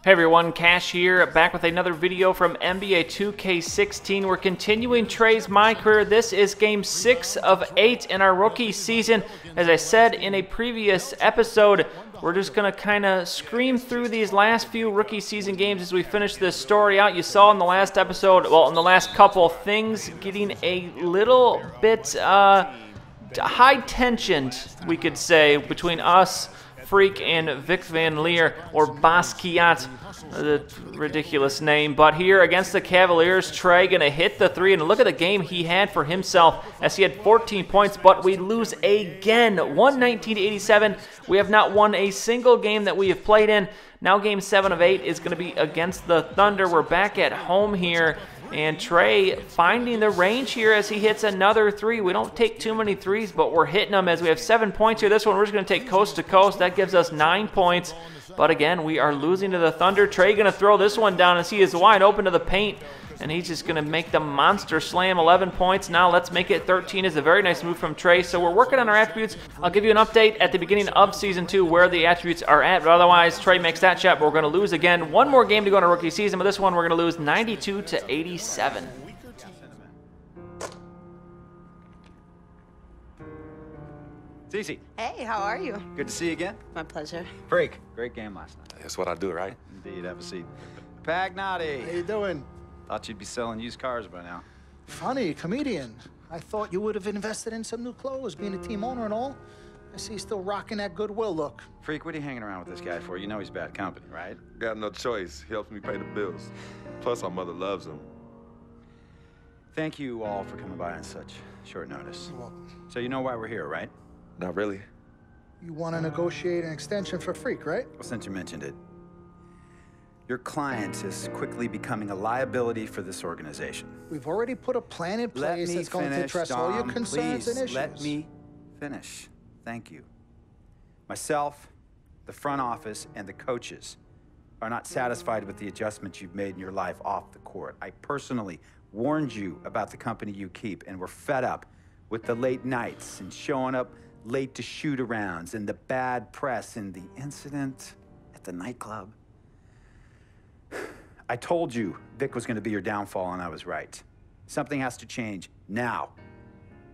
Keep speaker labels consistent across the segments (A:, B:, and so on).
A: Hey everyone, Cash here, back with another video from NBA 2K16. We're continuing Trey's My Career. This is game 6 of 8 in our rookie season. As I said in a previous episode, we're just going to kind of scream through these last few rookie season games as we finish this story out. You saw in the last episode, well, in the last couple, things getting a little bit high-tensioned, we could say, between us, Freak, and Vic Van Leer, or Basquiat, the ridiculous name. But here against the Cavaliers, Trey gonna hit the three, and look at the game he had for himself as he had 14 points, but we lose again, 119-87. We have not won a single game that we have played in. Now game 7 of 8 is gonna be against the Thunder. We're back at home here, and Trey finding the range here as he hits another three. We don't take too many threes, but we're hitting them as we have 7 points here. This one we're just going to take coast to coast. That gives us 9 points. But again, we are losing to the Thunder. Trey going to throw this one down as he is wide open to the paint. And he's just going to make the monster slam, 11 points. Now let's make it 13. Is a very nice move from Trey. So we're working on our attributes. I'll give you an update at the beginning of Season 2 where the attributes are at. But otherwise, Trey makes that shot, but we're going to lose again. One more game to go in our rookie season, but this one we're going to lose 92-87.
B: Cece.
C: Hey, how are you?
B: Good to see you again.
C: My pleasure.
B: Freak. Great game last night.
D: That's what I do, right?
B: Indeed. Have a seat. Pagnotti.
E: How you doing?
B: Thought you'd be selling used cars by now.
E: Funny, comedian. I thought you would have invested in some new clothes, being a team owner and all. I see you still rocking that Goodwill look.
B: Freak, what are you hanging around with this guy for? You know he's bad company, right?
D: Got no choice. He helps me pay the bills. Plus, our mother loves him.
B: Thank you all for coming by on such short notice.
E: You're welcome.
B: So you know why we're here, right?
D: Not really.
E: You want to negotiate an extension for Freak, right?
B: Well, since you mentioned it, your client is quickly becoming a liability for this organization.
E: We've already put a plan in place that's going to address all your concerns and issues.
B: Let me finish. Thank you. Myself, the front office, and the coaches are not satisfied with the adjustments you've made in your life off the court. I personally warned you about the company you keep, and we're fed up with the late nights and showing up late to shoot-arounds and the bad press and the incident at the nightclub. I told you Vic was going to be your downfall, and I was right. Something has to change now,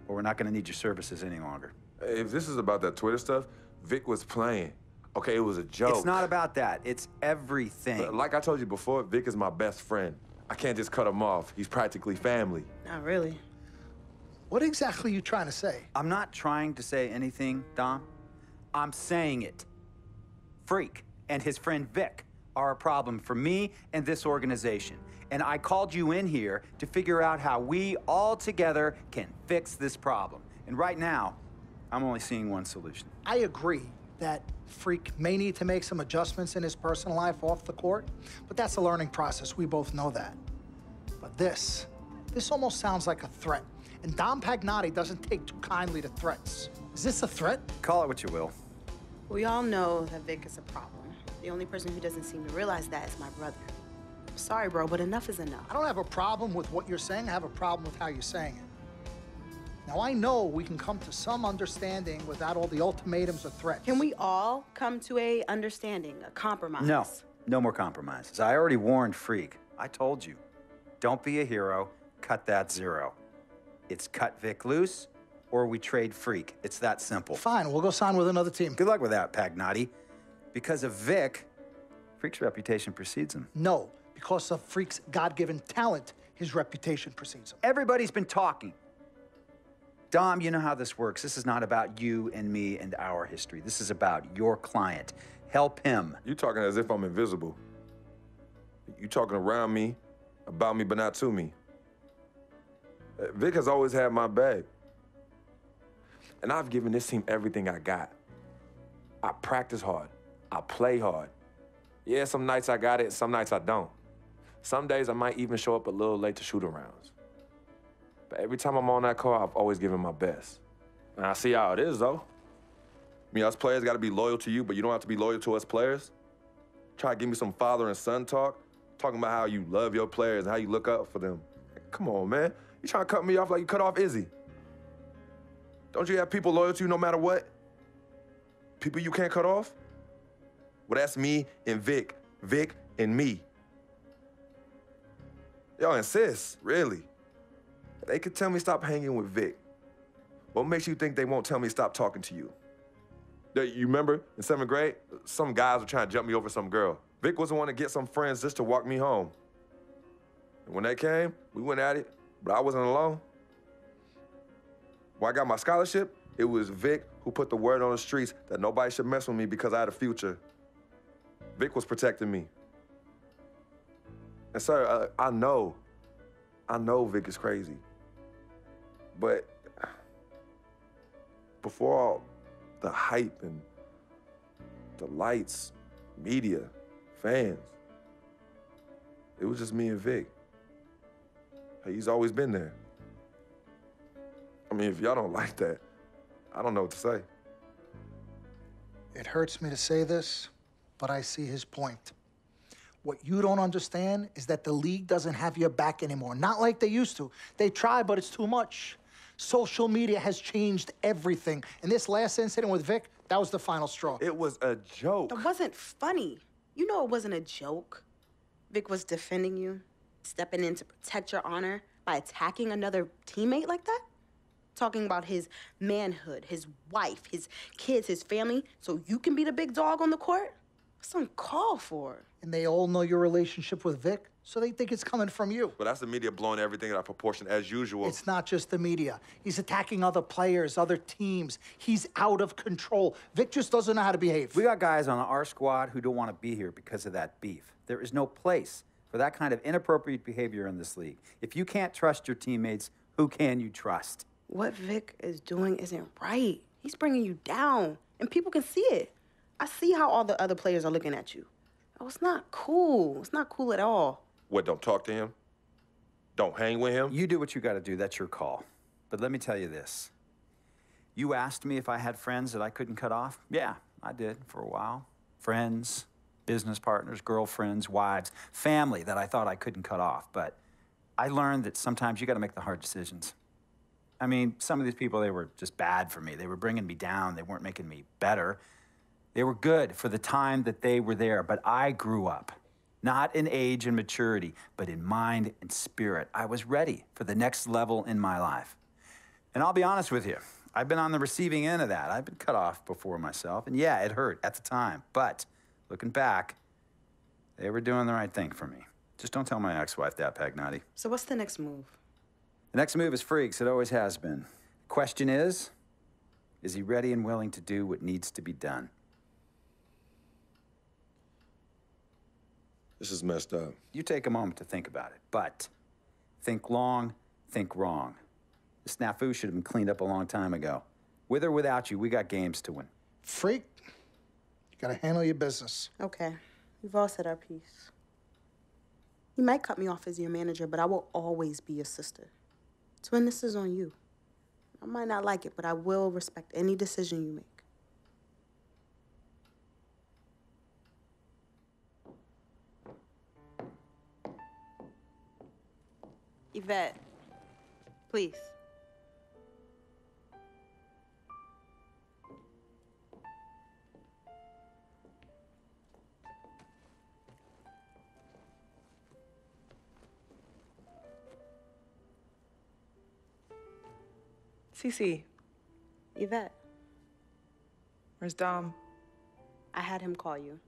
B: or we're not going to need your services any longer.
D: If this is about that Twitter stuff, Vic was playing. Okay, it was a joke.
B: It's not about that. It's everything.
D: But like I told you before, Vic is my best friend. I can't just cut him off. He's practically family.
C: Not really.
E: What exactly are you trying to say?
B: I'm not trying to say anything, Dom. I'm saying it. Freak and his friend Vic are a problem for me and this organization. And I called you in here to figure out how we all together can fix this problem. And right now, I'm only seeing one solution.
E: I agree that Freak may need to make some adjustments in his personal life off the court, but that's a learning process. We both know that. But this almost sounds like a threat. And Dom Pagnotti doesn't take too kindly to threats. Is this a threat?
B: Call it what you will.
C: We all know that Vic is a problem. The only person who doesn't seem to realize that is my brother. I'm sorry, bro, but enough is enough.
E: I don't have a problem with what you're saying. I have a problem with how you're saying it. Now, I know we can come to some understanding without all the ultimatums or threats.
C: Can we all come to a understanding, a compromise?
B: No, no more compromises. I already warned Freak. I told you. Don't be a hero. Cut that zero. It's cut Vic loose, or we trade Freak. It's that simple.
E: Fine, we'll go sign with another team.
B: Good luck with that, Pagnotti. Because of Vic, Freak's reputation precedes him.
E: No, because of Freak's God-given talent, his reputation precedes him.
B: Everybody's been talking. Dom, you know how this works. This is not about you and me and our history. This is about your client. Help him.
D: You talking as if I'm invisible. You talking around me, about me, but not to me. Vic has always had my back. And I've given this team everything I got. I practice hard. I play hard. Yeah, some nights I got it, some nights I don't. Some days I might even show up a little late to shoot-arounds. But every time I'm on that court, I've always given my best. And I see how it is, though. I mean, us players got to be loyal to you, but you don't have to be loyal to us players. Try to give me some father and son talk, talking about how you love your players and how you look up for them. Come on, man. You trying to cut me off like you cut off Izzy. Don't you have people loyal to you no matter what? People you can't cut off? Well, that's me and Vic in me. Y'all insist, really. They could tell me stop hanging with Vic. What makes you think they won't tell me stop talking to you? You remember in 7th grade, some guys were trying to jump me over some girl. Vic was the one to get some friends just to walk me home. And when they came, we went at it, but I wasn't alone. When I got my scholarship, it was Vic who put the word on the streets that nobody should mess with me because I had a future. Vic was protecting me. And sir, I know Vic is crazy. But before all the hype and the lights, media, fans, it was just me and Vic. He's always been there. I mean, if y'all don't like that, I don't know what to say.
E: It hurts me to say this, but I see his point. What you don't understand is that the league doesn't have your back anymore. Not like they used to. They try, but it's too much. Social media has changed everything. And this last incident with Vic, that was the final straw.
D: It was a joke.
C: That wasn't funny. You know it wasn't a joke. Vic was defending you, stepping in to protect your honor by attacking another teammate like that? Talking about his manhood, his wife, his kids, his family, so you can be the big dog on the court? That's uncalled for.
E: And they all know your relationship with Vic, so they think it's coming from you.
D: But that's the media blowing everything out of proportion as usual.
E: It's not just the media. He's attacking other players, other teams. He's out of control. Vic just doesn't know how to behave.
B: We got guys on our squad who don't want to be here because of that beef. There is no place for that kind of inappropriate behavior in this league. If you can't trust your teammates, who can you trust?
C: What Vic is doing isn't right. He's bringing you down, and people can see it. I see how all the other players are looking at you. Oh, it's not cool. It's not cool at all.
D: What, don't talk to him? Don't hang with him?
B: You do what you got to do. That's your call. But let me tell you this. You asked me if I had friends that I couldn't cut off? Yeah, I did for a while. Friends, business partners, girlfriends, wives, family that I thought I couldn't cut off. But I learned that sometimes you got to make the hard decisions. I mean, some of these people, they were just bad for me. They were bringing me down. They weren't making me better. They were good for the time that they were there, but I grew up, not in age and maturity, but in mind and spirit. I was ready for the next level in my life. And I'll be honest with you, I've been on the receiving end of that. I've been cut off before myself, and yeah, it hurt at the time. But looking back, they were doing the right thing for me. Just don't tell my ex-wife that, Pagnotti.
C: So what's the next move?
B: The next move is Freaks. It always has been. The question is he ready and willing to do what needs to be done?
D: This is messed up.
B: You take a moment to think about it, but think long, think wrong. The snafu should have been cleaned up a long time ago. With or without you, we got games to win.
E: Freak, you gotta handle your business.
C: Okay, we've all said our piece. You might cut me off as your manager, but I will always be your sister. Twin, this is on you. I might not like it, but I will respect any decision you make. Yvette, please.
F: Cece,
C: Yvette,
F: where's Dom?
C: I had him call you.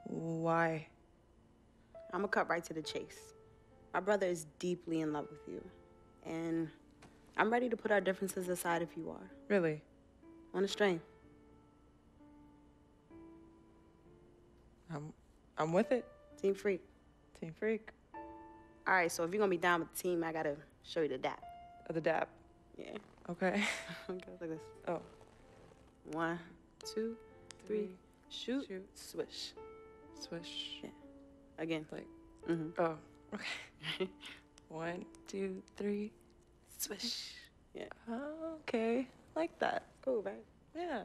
F: Why?
C: I'm gonna cut right to the chase. My brother is deeply in love with you, and I'm ready to put our differences aside if you are.
F: Really?
C: On a string.
F: I'm with it.
C: Team Freak.
F: Team Freak.
C: All right, so if you're gonna be down with the team, I gotta show you the dap.
F: The dap.
C: Yeah.
F: Okay.
C: Okay, like this.
F: Oh.
C: 1, 2, 3, shoot,
F: Shoot.
C: swish.
F: Swish.
C: Yeah. Again.
F: Like,
C: Mm-hmm.
F: oh, okay. 1, 2, 3.
C: Swish. Yeah.
F: Oh, okay. Like that.
C: Cool, right?
F: Yeah.